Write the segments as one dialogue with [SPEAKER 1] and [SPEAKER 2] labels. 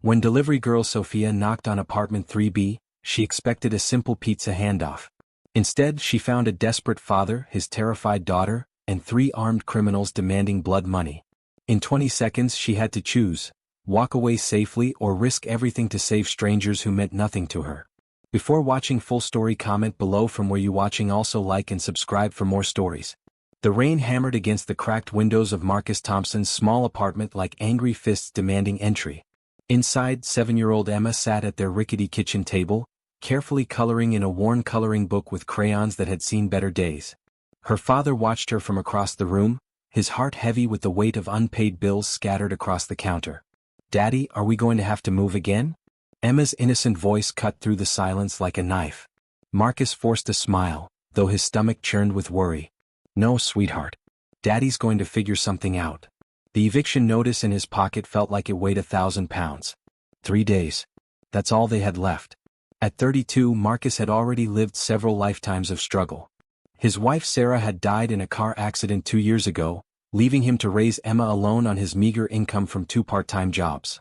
[SPEAKER 1] When delivery girl Sophia knocked on apartment 3B, she expected a simple pizza handoff. Instead, she found a desperate father, his terrified daughter, and 3 armed criminals demanding blood money. In 20 seconds she had to choose: walk away safely or risk everything to save strangers who meant nothing to her. Before watching full story, comment below from where you watching. Also like and subscribe for more stories. The rain hammered against the cracked windows of Marcus Thompson's small apartment like angry fists demanding entry. Inside, 7-year-old Emma sat at their rickety kitchen table, carefully coloring in a worn coloring book with crayons that had seen better days. Her father watched her from across the room, his heart heavy with the weight of unpaid bills scattered across the counter. "Daddy, are we going to have to move again?" Emma's innocent voice cut through the silence like a knife. Marcus forced a smile, though his stomach churned with worry. "No, sweetheart. Daddy's going to figure something out." The eviction notice in his pocket felt like it weighed 1,000 pounds. 3 days. That's all they had left. At 32, Marcus had already lived several lifetimes of struggle. His wife Sarah had died in a car accident 2 years ago, leaving him to raise Emma alone on his meager income from 2 part-time jobs.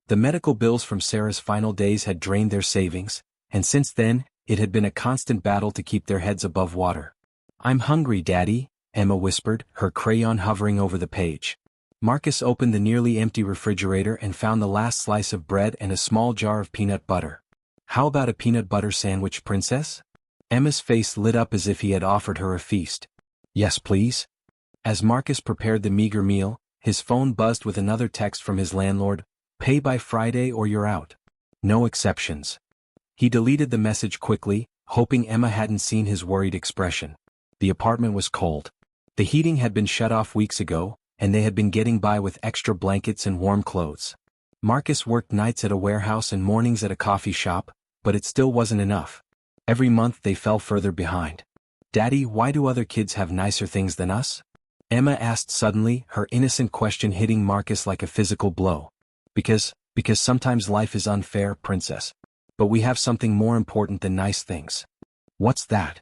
[SPEAKER 1] The medical bills from Sarah's final days had drained their savings, and since then, it had been a constant battle to keep their heads above water. "I'm hungry, Daddy," Emma whispered, her crayon hovering over the page. Marcus opened the nearly empty refrigerator and found the last slice of bread and a small jar of peanut butter. "How about a peanut butter sandwich, Princess?" Emma's face lit up as if he had offered her a feast. "Yes, please." As Marcus prepared the meager meal, his phone buzzed with another text from his landlord: "Pay by Friday or you're out. No exceptions." He deleted the message quickly, hoping Emma hadn't seen his worried expression. The apartment was cold. The heating had been shut off weeks ago, and they had been getting by with extra blankets and warm clothes. Marcus worked nights at a warehouse and mornings at a coffee shop, but it still wasn't enough. Every month they fell further behind. "Daddy, why do other kids have nicer things than us?" Emma asked suddenly, her innocent question hitting Marcus like a physical blow. Because sometimes life is unfair, Princess. But we have something more important than nice things." "What's that?"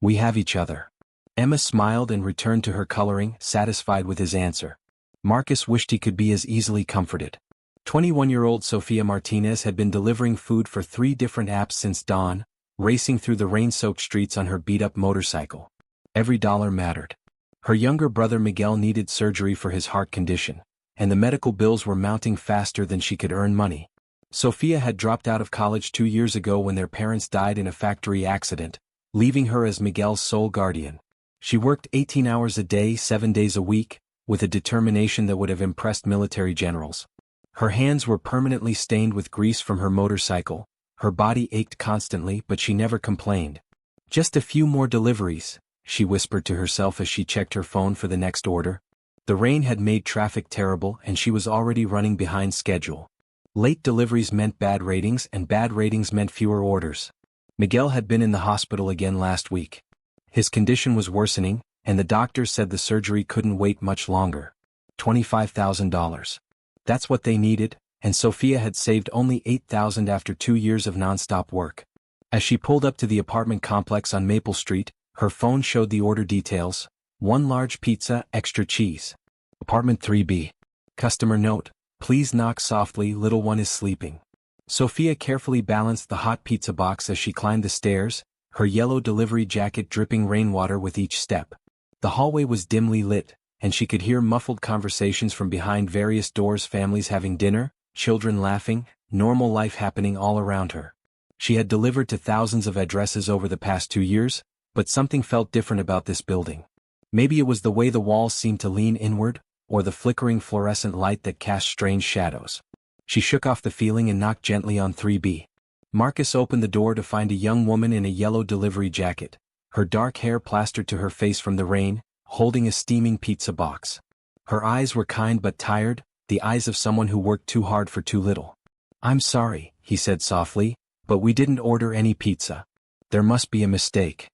[SPEAKER 1] "We have each other." Emma smiled and returned to her coloring, satisfied with his answer. Marcus wished he could be as easily comforted. 21-year-old Sofia Martinez had been delivering food for 3 different apps since dawn, racing through the rain-soaked streets on her beat-up motorcycle. Every dollar mattered. Her younger brother Miguel needed surgery for his heart condition, and the medical bills were mounting faster than she could earn money. Sofia had dropped out of college 2 years ago when their parents died in a factory accident, leaving her as Miguel's sole guardian. She worked 18 hours a day, 7 days a week, with a determination that would have impressed military generals. Her hands were permanently stained with grease from her motorcycle, her body ached constantly, but she never complained. "Just a few more deliveries," she whispered to herself as she checked her phone for the next order. The rain had made traffic terrible and she was already running behind schedule. Late deliveries meant bad ratings and bad ratings meant fewer orders. Miguel had been in the hospital again last week. His condition was worsening, and the doctor said the surgery couldn't wait much longer. $25,000. That's what they needed, and Sofia had saved only $8,000 after 2 years of non-stop work. As she pulled up to the apartment complex on Maple Street, her phone showed the order details: 1 large pizza, extra cheese. Apartment 3B. Customer note: "Please knock softly, little one is sleeping." Sofia carefully balanced the hot pizza box as she climbed the stairs, her yellow delivery jacket dripping rainwater with each step. The hallway was dimly lit, and she could hear muffled conversations from behind various doors: families having dinner, children laughing, normal life happening all around her. She had delivered to thousands of addresses over the past 2 years, but something felt different about this building. Maybe it was the way the walls seemed to lean inward, or the flickering fluorescent light that cast strange shadows. She shook off the feeling and knocked gently on 3B. Marcus opened the door to find a young woman in a yellow delivery jacket, her dark hair plastered to her face from the rain, holding a steaming pizza box. Her eyes were kind but tired, the eyes of someone who worked too hard for too little. "I'm sorry," he said softly, "but we didn't order any pizza. There must be a mistake."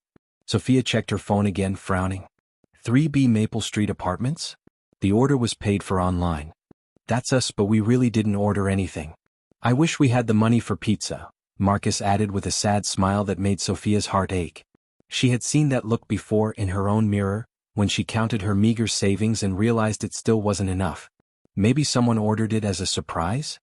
[SPEAKER 1] Sofia checked her phone again, frowning. 3B Maple Street Apartments? The order was paid for online. "That's us, but we really didn't order anything. I wish we had the money for pizza," Marcus added with a sad smile that made Sofia's heart ache. She had seen that look before in her own mirror, when she counted her meager savings and realized it still wasn't enough. Maybe someone ordered it as a surprise?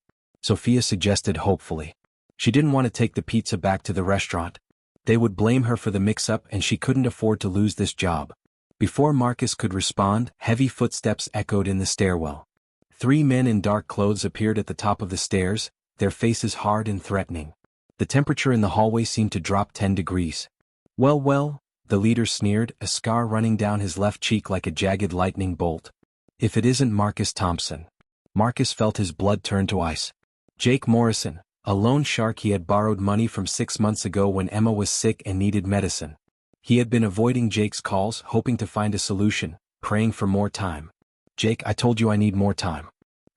[SPEAKER 1] Sophia suggested hopefully. She didn't want to take the pizza back to the restaurant. They would blame her for the mix-up and she couldn't afford to lose this job. Before Marcus could respond, heavy footsteps echoed in the stairwell. 3 men in dark clothes appeared at the top of the stairs, their faces hard and threatening. The temperature in the hallway seemed to drop 10 degrees. Well, the leader sneered, a scar running down his left cheek like a jagged lightning bolt. If it isn't Marcus Thompson. Marcus felt his blood turn to ice. Jake Morrison, a loan shark he had borrowed money from 6 months ago when Emma was sick and needed medicine. He had been avoiding Jake's calls, hoping to find a solution, praying for more time. Jake, I told you I need more time.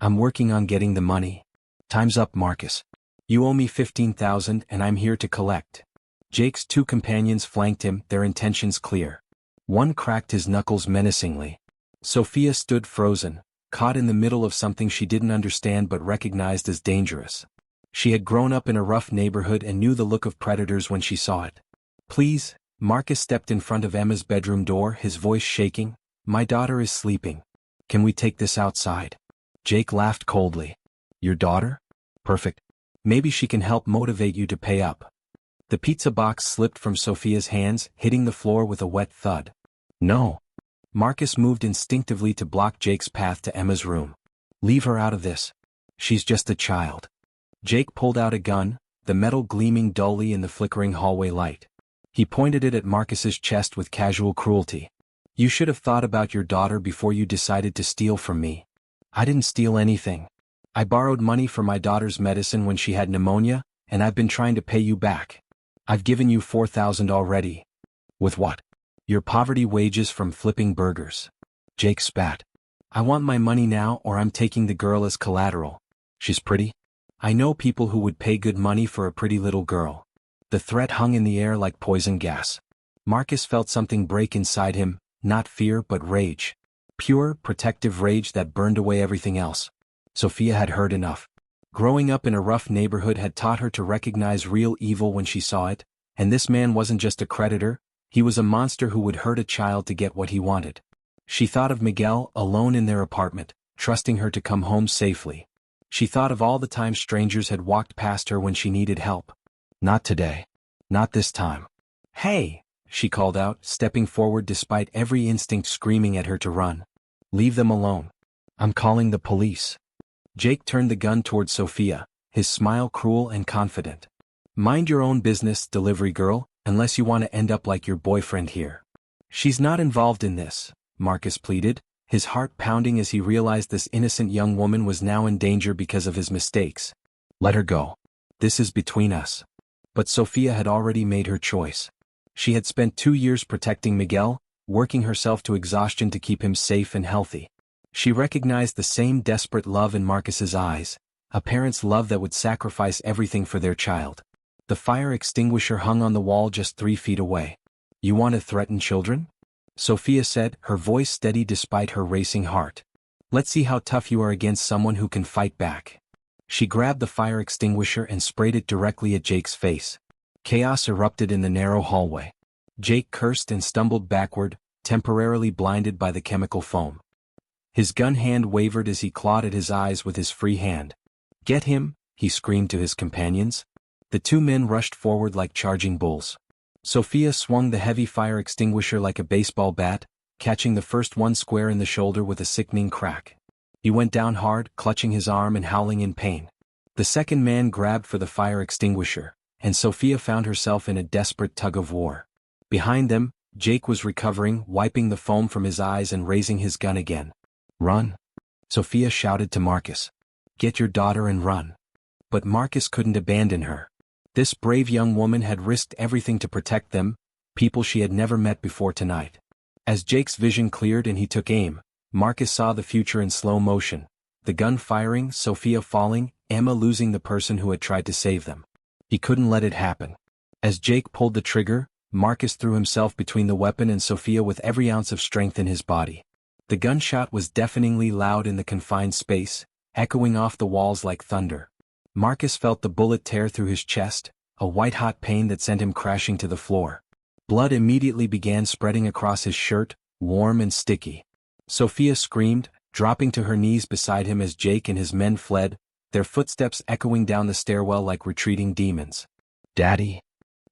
[SPEAKER 1] I'm working on getting the money. Time's up, Marcus. You owe me $15,000 and I'm here to collect. Jake's 2 companions flanked him, their intentions clear. One cracked his knuckles menacingly. Sophia stood frozen, caught in the middle of something she didn't understand but recognized as dangerous. She had grown up in a rough neighborhood and knew the look of predators when she saw it. Please, Marcus stepped in front of Emma's bedroom door, his voice shaking. My daughter is sleeping. Can we take this outside? Jake laughed coldly. Your daughter? Perfect. Maybe she can help motivate you to pay up. The pizza box slipped from Sophia's hands, hitting the floor with a wet thud. No. Marcus moved instinctively to block Jake's path to Emma's room. Leave her out of this. She's just a child. Jake pulled out a gun, the metal gleaming dully in the flickering hallway light. He pointed it at Marcus's chest with casual cruelty. You should have thought about your daughter before you decided to steal from me. I didn't steal anything. I borrowed money for my daughter's medicine when she had pneumonia, and I've been trying to pay you back. I've given you $4,000 already. With what? Your poverty wages from flipping burgers. Jake spat. I want my money now or I'm taking the girl as collateral. She's pretty. I know people who would pay good money for a pretty little girl. The threat hung in the air like poison gas. Marcus felt something break inside him, not fear but rage. Pure, protective rage that burned away everything else. Sophia had heard enough. Growing up in a rough neighborhood had taught her to recognize real evil when she saw it, and this man wasn't just a creditor, he was a monster who would hurt a child to get what he wanted. She thought of Miguel, alone in their apartment, trusting her to come home safely. She thought of all the times strangers had walked past her when she needed help. Not today. Not this time. Hey, she called out, stepping forward despite every instinct screaming at her to run. Leave them alone. I'm calling the police. Jake turned the gun toward Sophia, his smile cruel and confident. Mind your own business, delivery girl, unless you want to end up like your boyfriend here. She's not involved in this, Marcus pleaded, his heart pounding as he realized this innocent young woman was now in danger because of his mistakes. Let her go. This is between us. But Sophia had already made her choice. She had spent 2 years protecting Miguel, working herself to exhaustion to keep him safe and healthy. She recognized the same desperate love in Marcus's eyes, a parent's love that would sacrifice everything for their child. The fire extinguisher hung on the wall just 3 feet away. You want to threaten children? Sophia said, her voice steady despite her racing heart. Let's see how tough you are against someone who can fight back. She grabbed the fire extinguisher and sprayed it directly at Jake's face. Chaos erupted in the narrow hallway. Jake cursed and stumbled backward, temporarily blinded by the chemical foam. His gun hand wavered as he clawed at his eyes with his free hand. Get him, he screamed to his companions. The 2 men rushed forward like charging bulls. Sophia swung the heavy fire extinguisher like a baseball bat, catching the first one square in the shoulder with a sickening crack. He went down hard, clutching his arm and howling in pain. The second man grabbed for the fire extinguisher, and Sophia found herself in a desperate tug-of-war. Behind them, Jake was recovering, wiping the foam from his eyes and raising his gun again. Run! Sophia shouted to Marcus. Get your daughter and run. But Marcus couldn't abandon her. This brave young woman had risked everything to protect them, people she had never met before tonight. As Jake's vision cleared and he took aim, Marcus saw the future in slow motion. The gun firing, Sophia falling, Emma losing the person who had tried to save them. He couldn't let it happen. As Jake pulled the trigger, Marcus threw himself between the weapon and Sophia with every ounce of strength in his body. The gunshot was deafeningly loud in the confined space, echoing off the walls like thunder. Marcus felt the bullet tear through his chest, a white-hot pain that sent him crashing to the floor. Blood immediately began spreading across his shirt, warm and sticky. Sophia screamed, dropping to her knees beside him as Jake and his men fled, their footsteps echoing down the stairwell like retreating demons. "Daddy?"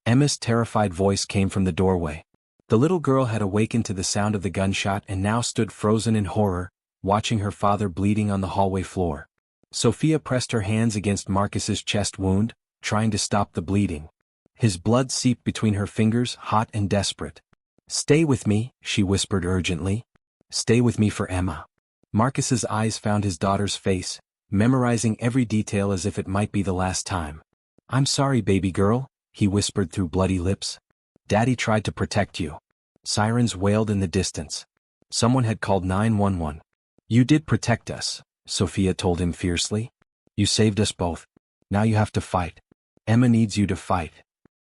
[SPEAKER 1] Emma's terrified voice came from the doorway. The little girl had awakened to the sound of the gunshot and now stood frozen in horror, watching her father bleeding on the hallway floor. Sophia pressed her hands against Marcus's chest wound, trying to stop the bleeding. His blood seeped between her fingers, hot and desperate. "Stay with me," she whispered urgently. "Stay with me for Emma." Marcus's eyes found his daughter's face, memorizing every detail as if it might be the last time. "I'm sorry, baby girl," he whispered through bloody lips. "Daddy tried to protect you." Sirens wailed in the distance. Someone had called 911. "You did protect us," Sophia told him fiercely. "You saved us both. Now you have to fight. Emma needs you to fight."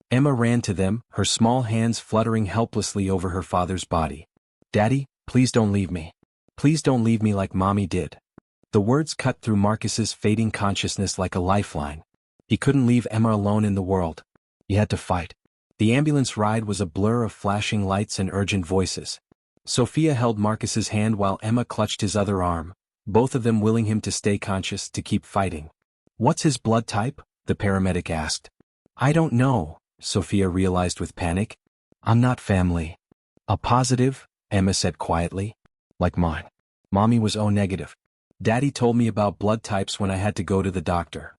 [SPEAKER 1] Emma ran to them, her small hands fluttering helplessly over her father's body. "Daddy, please don't leave me. Please don't leave me like Mommy did." The words cut through Marcus's fading consciousness like a lifeline. He couldn't leave Emma alone in the world. He had to fight. The ambulance ride was a blur of flashing lights and urgent voices. Sophia held Marcus's hand while Emma clutched his other arm, both of them willing him to stay conscious, to keep fighting. "What's his blood type?" the paramedic asked. "I don't know," Sophia realized with panic. "I'm not family." "A positive," Emma said quietly. "Like mine. Mommy was O negative. Daddy told me about blood types when I had to go to the doctor."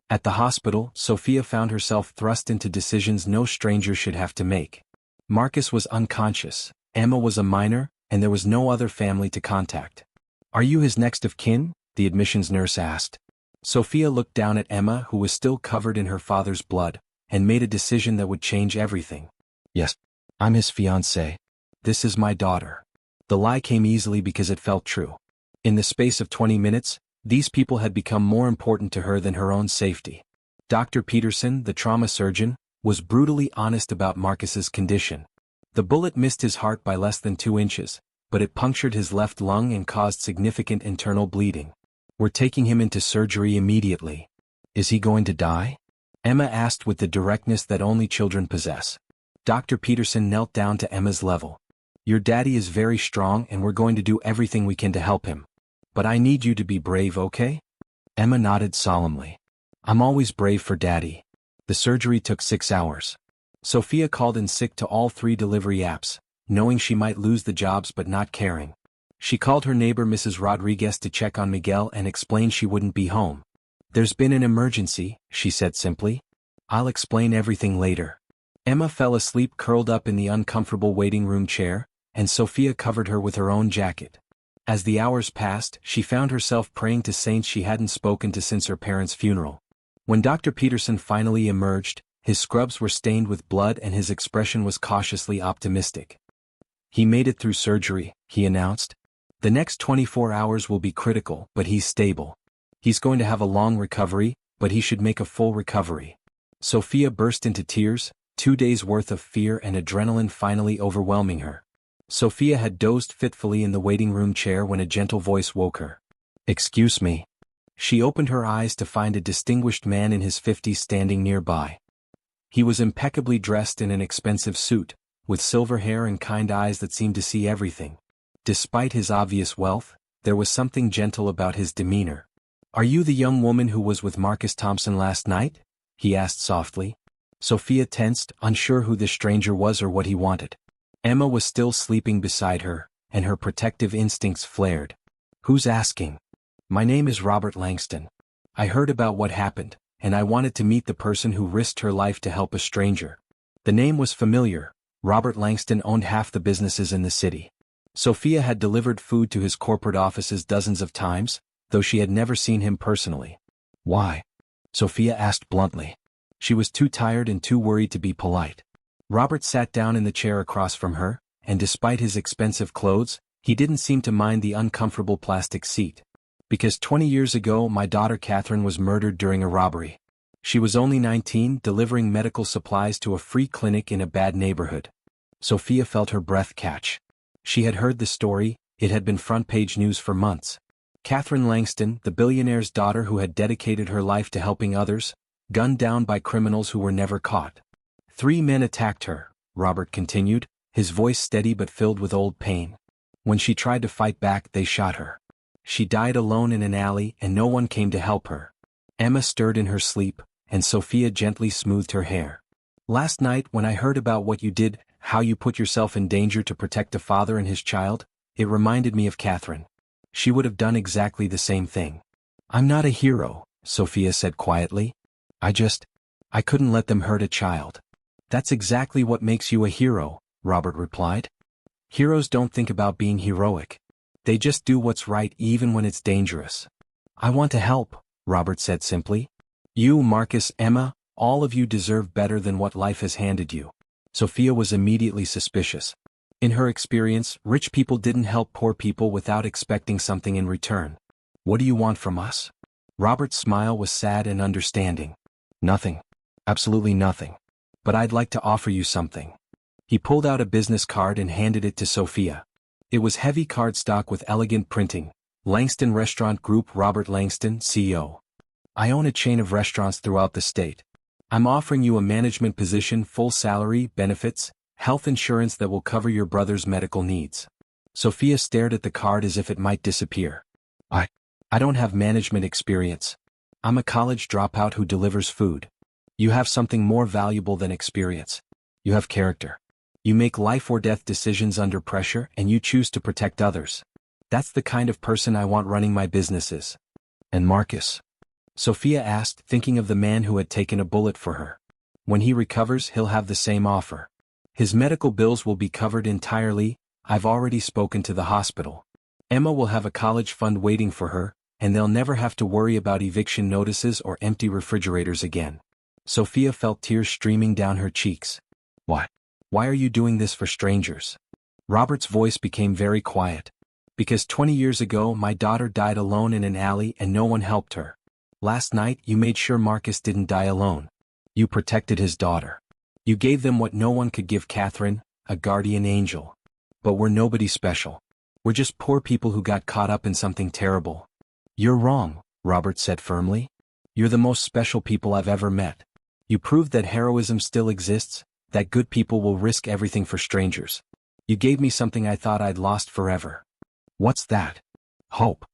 [SPEAKER 1] At the hospital, Sophia found herself thrust into decisions no stranger should have to make. Marcus was unconscious, Emma was a minor, and there was no other family to contact. "Are you his next of kin?" the admissions nurse asked. Sophia looked down at Emma, who was still covered in her father's blood, and made a decision that would change everything. "Yes, I'm his fiancée. This is my daughter." The lie came easily because it felt true. In the space of 20 minutes, these people had become more important to her than her own safety. Dr. Peterson, the trauma surgeon, was brutally honest about Marcus's condition. The bullet missed his heart by less than 2 inches, but it punctured his left lung and caused significant internal bleeding. "We're taking him into surgery immediately." "Is he going to die?" Emma asked with the directness that only children possess. Dr. Peterson knelt down to Emma's level. "Your daddy is very strong and we're going to do everything we can to help him. But I need you to be brave, okay?" Emma nodded solemnly. "I'm always brave for Daddy." The surgery took 6 hours. Sophia called in sick to all 3 delivery apps, knowing she might lose the jobs but not caring. She called her neighbor Mrs. Rodriguez to check on Miguel and explained she wouldn't be home. "There's been an emergency," she said simply. "I'll explain everything later." Emma fell asleep curled up in the uncomfortable waiting room chair, and Sophia covered her with her own jacket. As the hours passed, she found herself praying to saints she hadn't spoken to since her parents' funeral. When Dr. Peterson finally emerged, his scrubs were stained with blood and his expression was cautiously optimistic. "He made it through surgery," he announced. "The next 24 hours will be critical, but he's stable. He's going to have a long recovery, but he should make a full recovery." Sophia burst into tears, 2 days' worth of fear and adrenaline finally overwhelming her. Sophia had dozed fitfully in the waiting room chair when a gentle voice woke her. "Excuse me." She opened her eyes to find a distinguished man in his 50s standing nearby. He was impeccably dressed in an expensive suit, with silver hair and kind eyes that seemed to see everything. Despite his obvious wealth, there was something gentle about his demeanor. "Are you the young woman who was with Marcus Thompson last night?" he asked softly. Sophia tensed, unsure who this stranger was or what he wanted. Emma was still sleeping beside her, and her protective instincts flared. "Who's asking?" "My name is Robert Langston. I heard about what happened, and I wanted to meet the person who risked her life to help a stranger." The name was familiar. Robert Langston owned half the businesses in the city. Sophia had delivered food to his corporate offices dozens of times, though she had never seen him personally. "Why?" Sophia asked bluntly. She was too tired and too worried to be polite. Robert sat down in the chair across from her, and despite his expensive clothes, he didn't seem to mind the uncomfortable plastic seat. "Because 20 years ago my daughter Catherine was murdered during a robbery. She was only 19, delivering medical supplies to a free clinic in a bad neighborhood." Sophia felt her breath catch. She had heard the story, it had been front-page news for months. Catherine Langston, the billionaire's daughter who had dedicated her life to helping others, gunned down by criminals who were never caught. 3 men attacked her, Robert continued, his voice steady but filled with old pain. When she tried to fight back, they shot her. She died alone in an alley and no one came to help her. Emma stirred in her sleep, and Sophia gently smoothed her hair. Last night when I heard about what you did, how you put yourself in danger to protect a father and his child, it reminded me of Catherine. She would have done exactly the same thing. I'm not a hero, Sophia said quietly. I couldn't let them hurt a child. That's exactly what makes you a hero, Robert replied. Heroes don't think about being heroic. They just do what's right even when it's dangerous. I want to help, Robert said simply. You, Marcus, Emma, all of you deserve better than what life has handed you. Sophia was immediately suspicious. In her experience, rich people didn't help poor people without expecting something in return. What do you want from us? Robert's smile was sad and understanding. Nothing. Absolutely nothing. But I'd like to offer you something. He pulled out a business card and handed it to Sophia. It was heavy cardstock with elegant printing. Langston Restaurant Group, Robert Langston, CEO. I own a chain of restaurants throughout the state. I'm offering you a management position, full salary, benefits, health insurance that will cover your brother's medical needs. Sophia stared at the card as if it might disappear. I don't have management experience. I'm a college dropout who delivers food. You have something more valuable than experience. You have character. You make life or death decisions under pressure and you choose to protect others. That's the kind of person I want running my businesses. And Marcus? Sophia asked, thinking of the man who had taken a bullet for her. When he recovers, he'll have the same offer. His medical bills will be covered entirely. I've already spoken to the hospital. Emma will have a college fund waiting for her, and they'll never have to worry about eviction notices or empty refrigerators again. Sophia felt tears streaming down her cheeks. Why? Why are you doing this for strangers? Robert's voice became very quiet. Because 20 years ago my daughter died alone in an alley and no one helped her. Last night you made sure Marcus didn't die alone. You protected his daughter. You gave them what no one could give Catherine, a guardian angel. But we're nobody special. We're just poor people who got caught up in something terrible. You're wrong, Robert said firmly. You're the most special people I've ever met. You proved that heroism still exists, that good people will risk everything for strangers. You gave me something I thought I'd lost forever. What's that? Hope.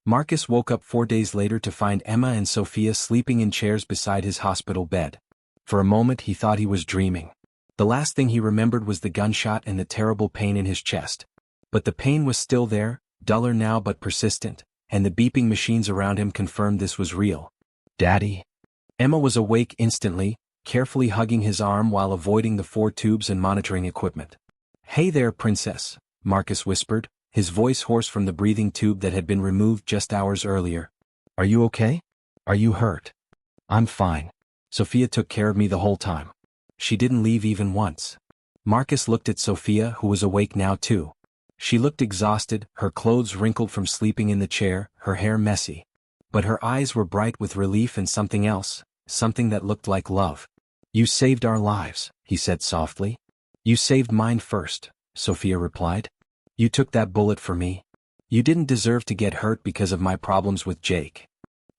[SPEAKER 1] Marcus woke up 4 days later to find Emma and Sophia sleeping in chairs beside his hospital bed. For a moment he thought he was dreaming. The last thing he remembered was the gunshot and the terrible pain in his chest. But the pain was still there, duller now but persistent, and the beeping machines around him confirmed this was real. Daddy? Emma was awake instantly, carefully hugging his arm while avoiding the 4 tubes and monitoring equipment. Hey there, princess, Marcus whispered, his voice hoarse from the breathing tube that had been removed just hours earlier. Are you okay? Are you hurt? I'm fine. Sophia took care of me the whole time. She didn't leave even once. Marcus looked at Sophia, who was awake now too. She looked exhausted, her clothes wrinkled from sleeping in the chair, her hair messy. But her eyes were bright with relief and something else, something that looked like love. You saved our lives, he said softly. You saved mine first, Sophia replied. You took that bullet for me. You didn't deserve to get hurt because of my problems with Jake.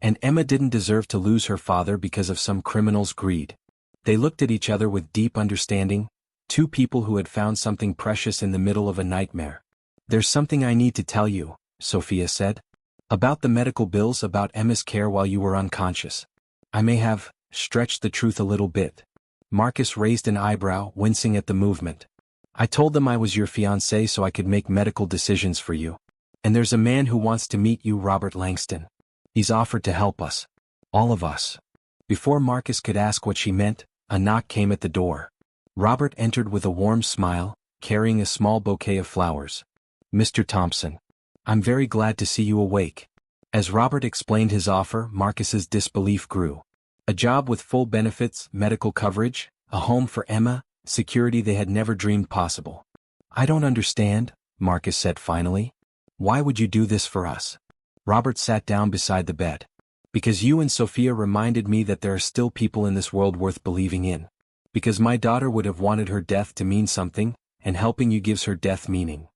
[SPEAKER 1] And Emma didn't deserve to lose her father because of some criminal's greed. They looked at each other with deep understanding, 2 people who had found something precious in the middle of a nightmare. There's something I need to tell you, Sophia said. About the medical bills, about Emma's care while you were unconscious. I may have stretched the truth a little bit. Marcus raised an eyebrow, wincing at the movement. I told them I was your fiancé so I could make medical decisions for you. And there's a man who wants to meet you, Robert Langston. He's offered to help us. All of us. Before Marcus could ask what she meant, a knock came at the door. Robert entered with a warm smile, carrying a small bouquet of flowers. Mr. Thompson. I'm very glad to see you awake. As Robert explained his offer, Marcus's disbelief grew. A job with full benefits, medical coverage, a home for Emma, security they had never dreamed possible. I don't understand, Marcus said finally. Why would you do this for us? Robert sat down beside the bed. Because you and Sophia reminded me that there are still people in this world worth believing in. Because my daughter would have wanted her death to mean something, and helping you gives her death meaning.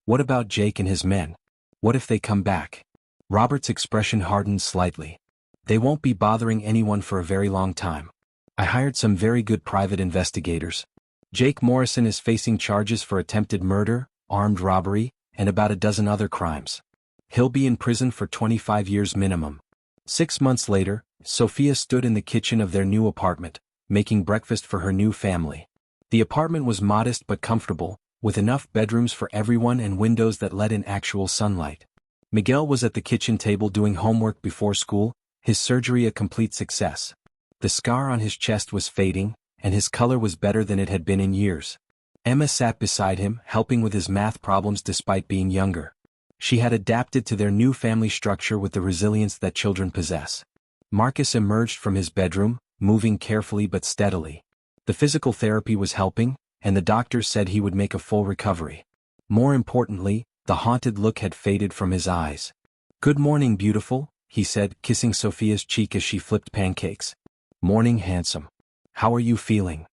[SPEAKER 1] What about Jake and his men? What if they come back? Robert's expression hardened slightly. They won't be bothering anyone for a very long time. I hired some very good private investigators. Jake Morrison is facing charges for attempted murder, armed robbery, and about a dozen other crimes. He'll be in prison for 25 years minimum. 6 months later, Sophia stood in the kitchen of their new apartment, making breakfast for her new family. The apartment was modest but comfortable, with enough bedrooms for everyone and windows that let in actual sunlight. Miguel was at the kitchen table doing homework before school, his surgery a complete success. The scar on his chest was fading, and his color was better than it had been in years. Emma sat beside him, helping with his math problems despite being younger. She had adapted to their new family structure with the resilience that children possess. Marcus emerged from his bedroom, moving carefully but steadily. The physical therapy was helping, and the doctors said he would make a full recovery. More importantly, the haunted look had faded from his eyes. "Good morning, beautiful," he said, kissing Sophia's cheek as she flipped pancakes. "Morning, handsome. How are you feeling?"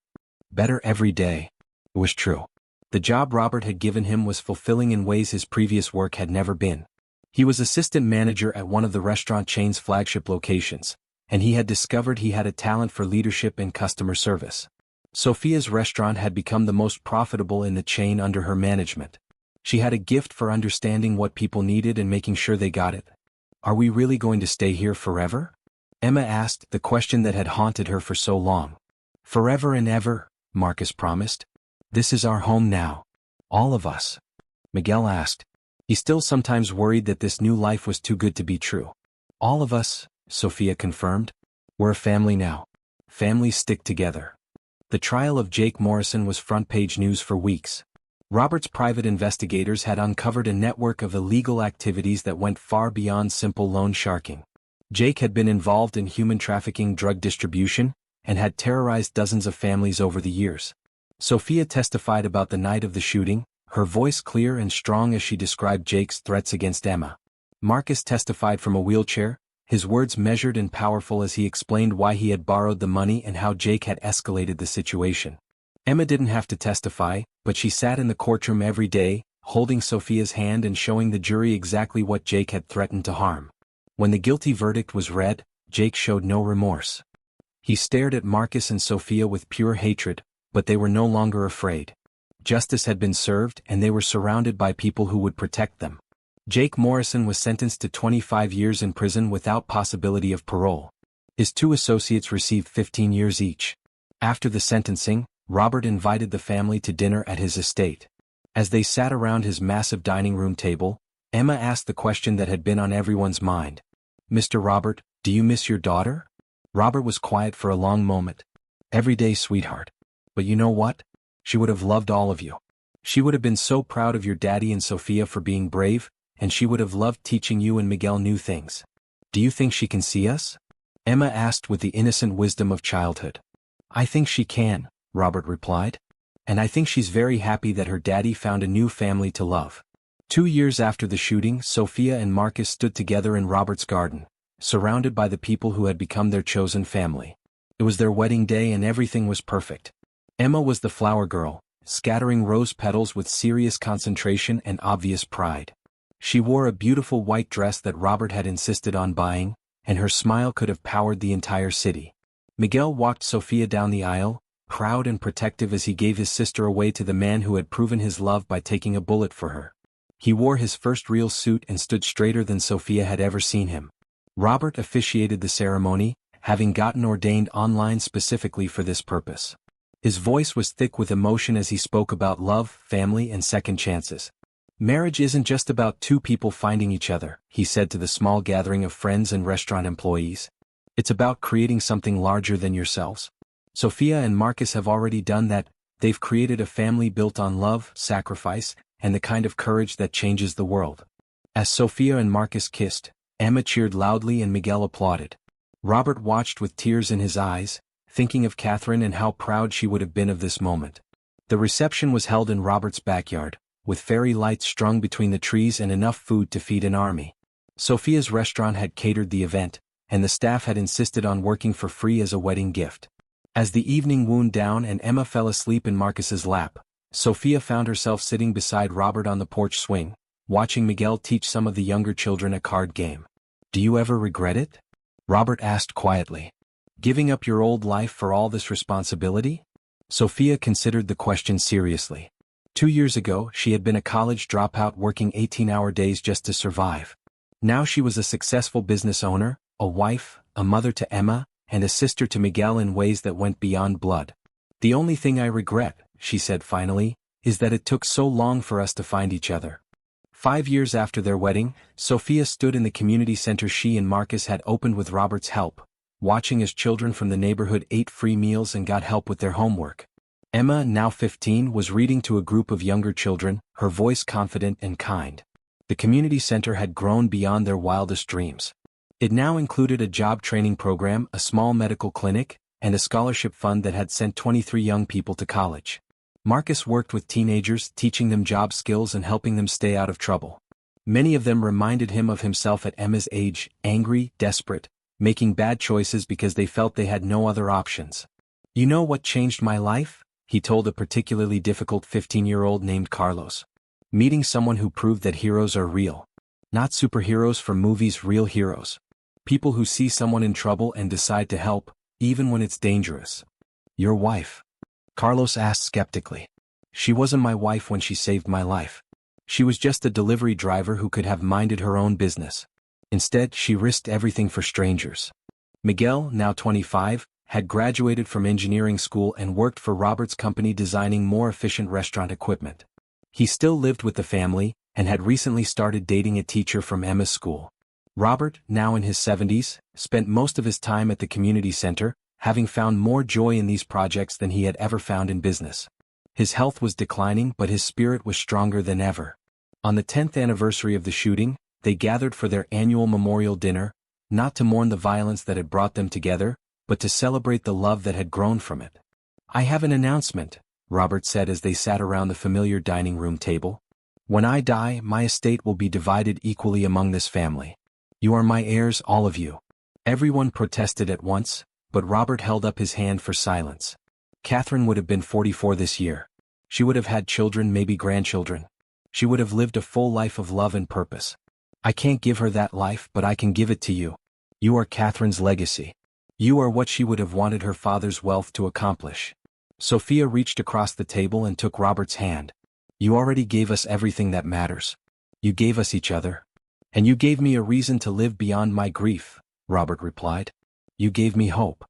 [SPEAKER 1] "Better every day." It was true. The job Robert had given him was fulfilling in ways his previous work had never been. He was assistant manager at one of the restaurant chain's flagship locations, and he had discovered he had a talent for leadership and customer service. Sophia's restaurant had become the most profitable in the chain under her management. She had a gift for understanding what people needed and making sure they got it. "Are we really going to stay here forever?" Emma asked, the question that had haunted her for so long. "Forever and ever," Marcus promised. "This is our home now. All of us." Miguel asked. He still sometimes worried that this new life was too good to be true. "All of us," Sophia confirmed. "We're a family now. Families stick together." The trial of Jake Morrison was front-page news for weeks. Robert's private investigators had uncovered a network of illegal activities that went far beyond simple loan sharking. Jake had been involved in human trafficking, drug distribution, and had terrorized dozens of families over the years. Sophia testified about the night of the shooting, her voice clear and strong as she described Jake's threats against Emma. Marcus testified from a wheelchair, his words measured and powerful as he explained why he had borrowed the money and how Jake had escalated the situation. Emma didn't have to testify, but she sat in the courtroom every day, holding Sophia's hand and showing the jury exactly what Jake had threatened to harm. When the guilty verdict was read, Jake showed no remorse. He stared at Marcus and Sophia with pure hatred, but they were no longer afraid. Justice had been served and they were surrounded by people who would protect them. Jake Morrison was sentenced to 25 years in prison without possibility of parole. His two associates received 15 years each. After the sentencing, Robert invited the family to dinner at his estate. As they sat around his massive dining room table, Emma asked the question that had been on everyone's mind. "Mr. Robert, do you miss your daughter?" Robert was quiet for a long moment. "Every day, sweetheart. But you know what? She would have loved all of you. She would have been so proud of your daddy and Sophia for being brave, and she would have loved teaching you and Miguel new things. Do you think she can see us?" Emma asked with the innocent wisdom of childhood. "I think she can," Robert replied. "And I think she's very happy that her daddy found a new family to love." 2 years after the shooting, Sophia and Marcus stood together in Robert's garden, surrounded by the people who had become their chosen family. It was their wedding day and everything was perfect. Emma was the flower girl, scattering rose petals with serious concentration and obvious pride. She wore a beautiful white dress that Robert had insisted on buying, and her smile could have powered the entire city. Miguel walked Sophia down the aisle, proud and protective as he gave his sister away to the man who had proven his love by taking a bullet for her. He wore his first real suit and stood straighter than Sophia had ever seen him. Robert officiated the ceremony, having gotten ordained online specifically for this purpose. His voice was thick with emotion as he spoke about love, family, and second chances. "Marriage isn't just about two people finding each other," he said to the small gathering of friends and restaurant employees. "It's about creating something larger than yourselves." Sophia and Marcus have already done that. They've created a family built on love, sacrifice, and the kind of courage that changes the world. As Sophia and Marcus kissed, Emma cheered loudly and Miguel applauded. Robert watched with tears in his eyes, thinking of Catherine and how proud she would have been of this moment. The reception was held in Robert's backyard, with fairy lights strung between the trees and enough food to feed an army. Sophia's restaurant had catered the event, and the staff had insisted on working for free as a wedding gift. As the evening wound down and Emma fell asleep in Marcus's lap, Sophia found herself sitting beside Robert on the porch swing, watching Miguel teach some of the younger children a card game. "Do you ever regret it?" Robert asked quietly. "Giving up your old life for all this responsibility?" Sophia considered the question seriously. 2 years ago, she had been a college dropout working 18-hour days just to survive. Now she was a successful business owner, a wife, a mother to Emma, and a sister to Miguel in ways that went beyond blood. "The only thing I regret," she said finally, "is that it took so long for us to find each other." 5 years after their wedding, Sophia stood in the community center she and Marcus had opened with Robert's help, watching as children from the neighborhood ate free meals and got help with their homework. Emma, now 15, was reading to a group of younger children, her voice confident and kind. The community center had grown beyond their wildest dreams. It now included a job training program, a small medical clinic, and a scholarship fund that had sent 23 young people to college. Marcus worked with teenagers, teaching them job skills and helping them stay out of trouble. Many of them reminded him of himself at Emma's age, angry, desperate, making bad choices because they felt they had no other options. "You know what changed my life?" he told a particularly difficult 15-year-old named Carlos. "Meeting someone who proved that heroes are real. Not superheroes from movies, real heroes. People who see someone in trouble and decide to help, even when it's dangerous." "Your wife?" Carlos asked skeptically. "She wasn't my wife when she saved my life. She was just a delivery driver who could have minded her own business. Instead, she risked everything for strangers." Miguel, now 25, had graduated from engineering school and worked for Robert's company designing more efficient restaurant equipment. He still lived with the family, and had recently started dating a teacher from Emma's school. Robert, now in his 70s, spent most of his time at the community center, having found more joy in these projects than he had ever found in business. His health was declining, but his spirit was stronger than ever. On the 10th anniversary of the shooting, they gathered for their annual memorial dinner, not to mourn the violence that had brought them together, but to celebrate the love that had grown from it. "I have an announcement," Robert said as they sat around the familiar dining room table. "When I die, my estate will be divided equally among this family. You are my heirs, all of you." Everyone protested at once, but Robert held up his hand for silence. Catherine would have been 44 this year. She would have had children, maybe grandchildren. She would have lived a full life of love and purpose. "I can't give her that life, but I can give it to you. You are Catherine's legacy. You are what she would have wanted her father's wealth to accomplish." Sophia reached across the table and took Robert's hand. "You already gave us everything that matters. You gave us each other. And you gave me a reason to live beyond my grief," Robert replied. "You gave me hope."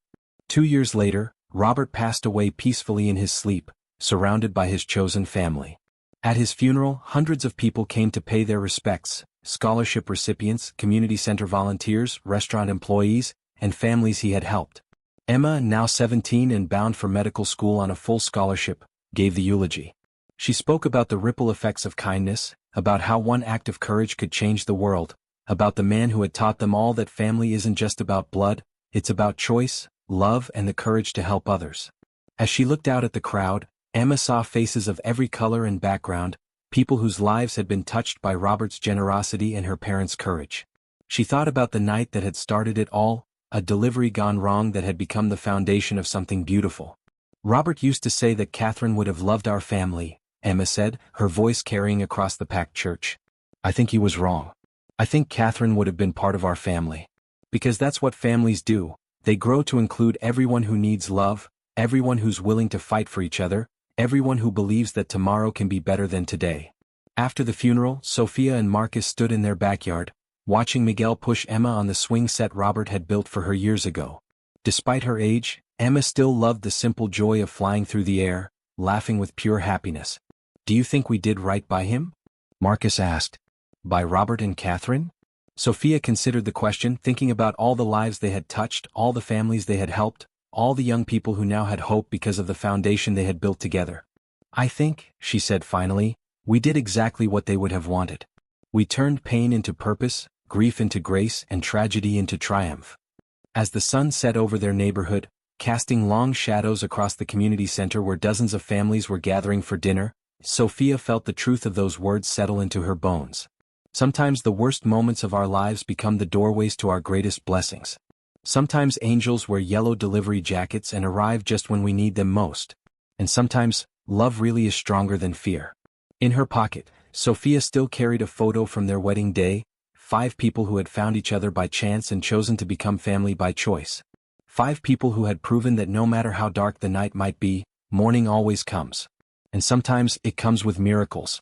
[SPEAKER 1] 2 years later, Robert passed away peacefully in his sleep, surrounded by his chosen family. At his funeral, hundreds of people came to pay their respects: scholarship recipients, community center volunteers, restaurant employees, and families he had helped. Emma, now 17 and bound for medical school on a full scholarship, gave the eulogy. She spoke about the ripple effects of kindness, about how one act of courage could change the world, about the man who had taught them all that family isn't just about blood, it's about choice, love, and the courage to help others. As she looked out at the crowd, Emma saw faces of every color and background, people whose lives had been touched by Robert's generosity and her parents' courage. She thought about the night that had started it all, a delivery gone wrong that had become the foundation of something beautiful. "Robert used to say that Catherine would have loved our family," Emma said, her voice carrying across the packed church. "I think he was wrong. I think Catherine would have been part of our family. Because that's what families do, they grow to include everyone who needs love, everyone who's willing to fight for each other, everyone who believes that tomorrow can be better than today." After the funeral, Sophia and Marcus stood in their backyard, watching Miguel push Emma on the swing set Robert had built for her years ago. Despite her age, Emma still loved the simple joy of flying through the air, laughing with pure happiness. "Do you think we did right by him?" Marcus asked. "By Robert and Catherine?" Sophia considered the question, thinking about all the lives they had touched, all the families they had helped, all the young people who now had hope because of the foundation they had built together. "I think," she said finally, "we did exactly what they would have wanted. We turned pain into purpose, grief into grace, and tragedy into triumph." As the sun set over their neighborhood, casting long shadows across the community center where dozens of families were gathering for dinner, Sophia felt the truth of those words settle into her bones. Sometimes the worst moments of our lives become the doorways to our greatest blessings. Sometimes angels wear yellow delivery jackets and arrive just when we need them most. And sometimes, love really is stronger than fear. In her pocket, Sophia still carried a photo from their wedding day, 5 people who had found each other by chance and chosen to become family by choice. 5 people who had proven that no matter how dark the night might be, morning always comes. And sometimes it comes with miracles.